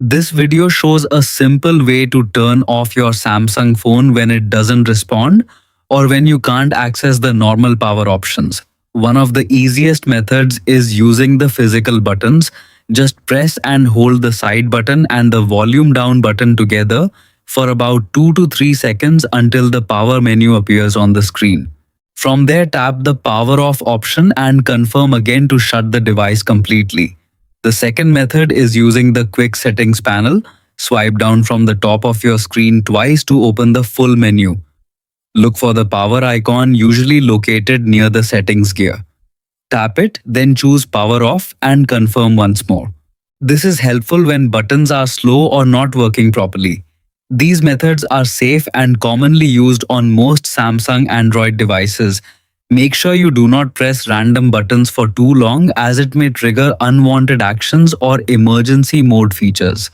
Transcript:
This video shows a simple way to turn off your Samsung phone when it doesn't respond or when you can't access the normal power options. One of the easiest methods is using the physical buttons. Just press and hold the side button and the volume down button together for about 2 to 3 seconds until the power menu appears on the screen. From there, tap the power off option and confirm again to shut the device completely. The second method is using the quick settings panel. Swipe down from the top of your screen twice to open the full menu. Look for the power icon, usually located near the settings gear. Tap it, then choose power off and confirm once more. This is helpful when buttons are slow or not working properly. These methods are safe and commonly used on most Samsung Android devices. Make sure you do not press random buttons for too long as it may trigger unwanted actions or emergency mode features.